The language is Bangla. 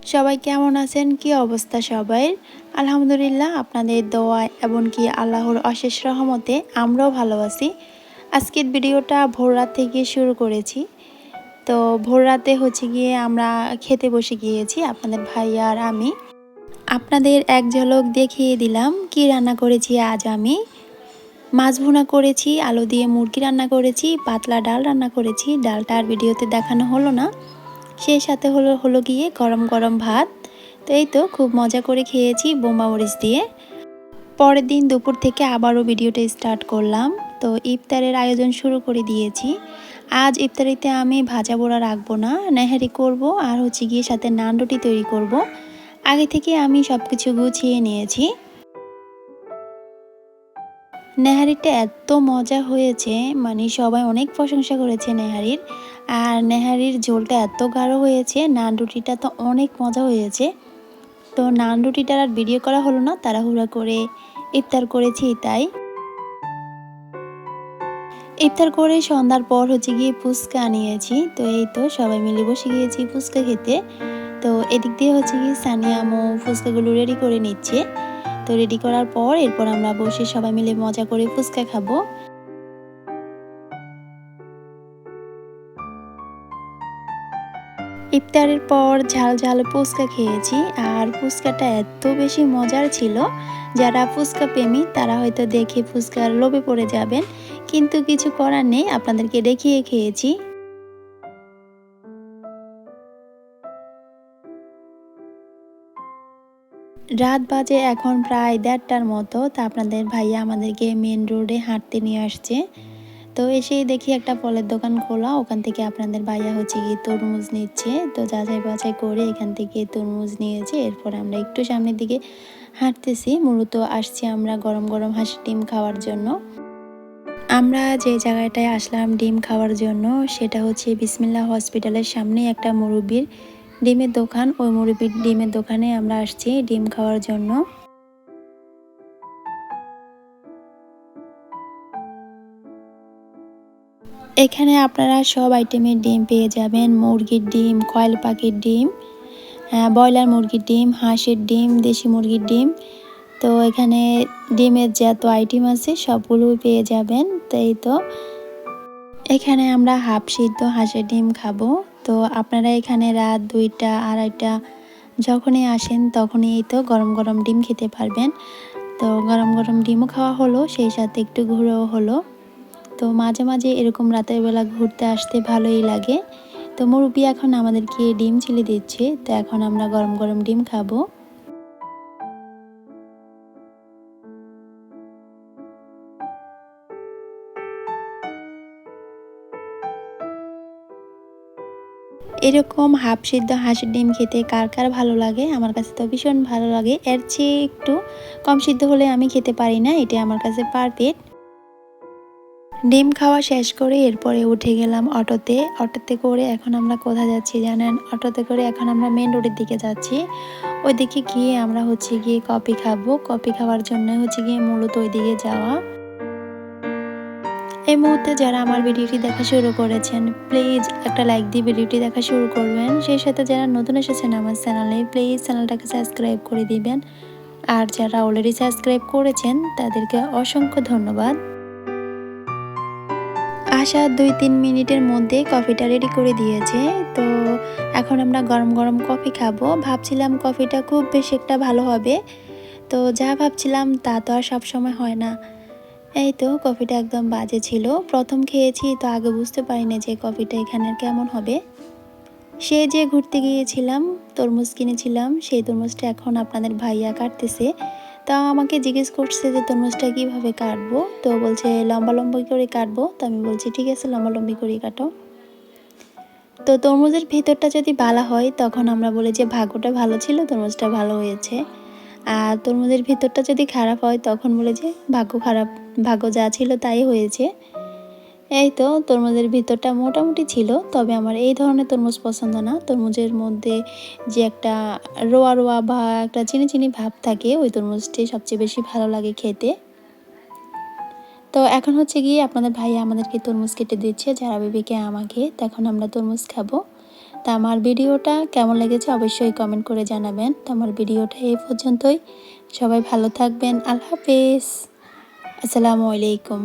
সবাই কেমন আছেন? কি অবস্থা সবাইর? আলহামদুলিল্লাহ আপনাদের দোয়া এমনকি আল্লাহর অশেষ রহমতে আমরাও ভালো আছি। আজকের ভিডিওটা ভোর রাত থেকে শুরু করেছি। তো ভোর রাতে গিয়ে আমরা খেতে বসে গিয়েছি আপনাদের ভাইয়া আর আমি। আপনাদের এক ঝলক দেখিয়ে দিলাম কি রান্না করেছি আজ আমি। মাছ ভুনা করেছি, আলু দিয়ে মুরগি রান্না করেছি, পাতলা ডাল রান্না করেছি। ডালটা আর ভিডিওতে দেখানো হলো না। সেই সাথে হলো গিয়ে গরম গরম ভাত। তো এই তো খুব মজা করে খেয়েছি বোম্বা মরিচ দিয়ে। পরের দিন দুপুর থেকে আবারও ভিডিওটা স্টার্ট করলাম। তো ইফতারের আয়োজন শুরু করে দিয়েছি। আজ ইফতারিতে আমি ভাজা পোড়া রাখবো না, নেহারি করব আর গিয়ে সাথে নান রুটি তৈরি করব। আগে থেকে আমি সব কিছু গুছিয়ে নিয়েছি। নেহারিটা এত মজা হয়েছে, মানে সবাই অনেক প্রশংসা করেছে নেহারির। আর নেহারির ঝোলটা এত গাঢ় হয়েছে, নান রুটিটা তো অনেক মজা হয়েছে। তো নান রুটিটার আর ভিডিও করা হলো না, তাড়াহুড়া করে ইফতার করেছি তাই। ইফতার করে সন্ধ্যার পর গিয়ে ফুচকা নিয়েছি। তো এই তো সবাই মিলে বসে গিয়েছি ফুচকা খেতে। তো এদিক দিয়ে গিয়ে সানিয়া আমু ফুচকাগুলো রেডি করে নিচ্ছে। তো রেডি করার পর এরপর আমরা বসে সবাই মিলে মজা করে ফুচকা খাবো। ইফতারের পর ঝাল ঝাল ফুচকা খেয়েছি। আর ফুচকাটা এত বেশি মজার ছিল, যারা ফুচকা প্রেমী তারা হয়তো দেখে ফুচকার লোভে পড়ে যাবেন, কিন্তু কিছু করার নেই, আপনাদেরকে দেখিয়ে খেয়েছি। রাত বাজে এখন প্রায় 1:30টার মতো। তা আপনাদের ভাইয়া আমাদেরকে মেন রোডে হাঁটতে নিয়ে আসছে। তো এসেই দেখি একটা ফলের দোকান খোলা, ওখান থেকে আপনাদের ভাইয়া গিয়ে তরমুজ নিচ্ছে। তো যাচাই বাছাই করে এখান থেকে তরমুজ নিয়েছে। এরপর আমরা একটু সামনের দিকে হাঁটতেছি। মূলত আসছি আমরা গরম গরম হাঁসের ডিম খাওয়ার জন্য। আমরা যে জায়গাটায় আসলাম ডিম খাওয়ার জন্য সেটা বিসমিল্লাহ হসপিটালের সামনেই একটা মুরব্বির ডিমের দোকান। ওই মুরব্বির ডিমের দোকানে আমরা আসছি ডিম খাওয়ার জন্য। এখানে আপনারা সব আইটেমের ডিম পেয়ে যাবেন। মুরগির ডিম, কয়েল পাখির ডিম, ব্রয়লার মুরগির ডিম, হাঁসের ডিম, দেশি মুরগির ডিম। তো এখানে ডিমের যত আইটেম আছে সবগুলোই পেয়ে যাবেন। তো এই তো এখানে আমরা হাফ সিদ্ধ হাঁসের ডিম খাবো। তো আপনারা এখানে রাত 2টা 2:30 যখনই আসেন তখনই এই তো গরম গরম ডিম খেতে পারবেন। তো গরম গরম ডিমও খাওয়া হলো, সেই সাথে একটু ঘুরেও হলো। তো মাঝে মাঝে এরকম রাতের বেলা ঘুরতে আসতে ভালোই লাগে। তো মুরব্বি এখন আমাদেরকে ডিম চিলি দিচ্ছে। তো এখন আমরা গরম গরম ডিম খাবো। এরকম হাফ সিদ্ধ হাঁসের ডিম খেতে কার কার ভালো লাগে? আমার কাছে তো ভীষণ ভালো লাগে। এর চেয়ে একটু কম সিদ্ধ হলে আমি খেতে পারি না, এটা আমার কাছে পারফেক্ট। ডিম খাওয়া শেষ করে এরপরে উঠে গেলাম অটোতে। অটোতে করে এখন আমরা কোথায় যাচ্ছি জানেন? অটোতে করে এখন আমরা মেন রোডের দিকে যাচ্ছি। ওইদিকে গিয়ে আমরা গিয়ে কফি খাবো। কফি খাওয়ার জন্য গিয়ে মূলত ওইদিকে যাওয়া। এই মুহূর্তে যারা আমার ভিডিওটি দেখা শুরু করেছেন প্লিজ একটা লাইক দিয়ে ভিডিওটি দেখা শুরু করবেন। সেই সাথে যারা নতুন এসেছেন আমার চ্যানেলে প্লিজ চ্যানেলটাকে সাবস্ক্রাইব করে দিবেন। আর যারা অলরেডি সাবস্ক্রাইব করেছেন তাদেরকে অসংখ্য ধন্যবাদ। আসার 2-3 মিনিটের মধ্যে কফিটা রেডি করে দিয়েছে। তো এখন আমরা গরম গরম কফি খাবো। ভাবছিলাম কফিটা খুব বেশি একটা ভালো হবে, তো যা ভাবছিলাম তা তো আর সবসময় হয় না। এই তো কফিটা একদম বাজে ছিল। প্রথম খেয়েছি তো আগে বুঝতে পারিনি যে কফিটা এখানের কেমন হবে। সে যে ঘুরতে গিয়েছিলাম তরমুজ কিনেছিলাম, সেই তরমুজটা এখন আপনাদের ভাইয়া কাটতেছে। তা আমাকে জিজ্ঞেস করছে যে তরমুজটা কীভাবে কাটবো। তো বলছে লম্বা লম্বা করে কাটবো। তো আমি বলছি ঠিক আছে লম্বা লম্বি করে কাটো। তো তরমুজের ভেতরটা যদি ভালো হয় তখন আমরা বলি যে ভাগ্যটা ভালো ছিল, তরমুজটা ভালো হয়েছে। আর তরমুজের ভিতরটা যদি খারাপ হয় তখন বলে যে ভাগ্য খারাপ, ভাগ্য যা ছিল তাই হয়েছে। এই তো তরমুজের ভিতরটা মোটামুটি ছিল, তবে আমার এই ধরনের তরমুজ পছন্দ না। তরমুজের মধ্যে যে একটা রোয়া রোয়া বা একটা চিনি চিনি ভাব থাকে, ওই তরমুজটি সবচেয়ে বেশি ভালো লাগে খেতে। তো এখন গিয়ে আপনাদের ভাইয়া আমাদেরকে তরমুজ কেটে দিচ্ছে, যারা বেবিকে আমাকে। তো এখন আমরা তরমুজ খাবো। তা আমার ভিডিওটা কেমন লেগেছে অবশ্যই কমেন্ট করে জানাবেন। তো আমার ভিডিওটা এই পর্যন্তই। সবাই ভালো থাকবেন। আল্লাহ হাফেজ। আসসালামু আলাইকুম।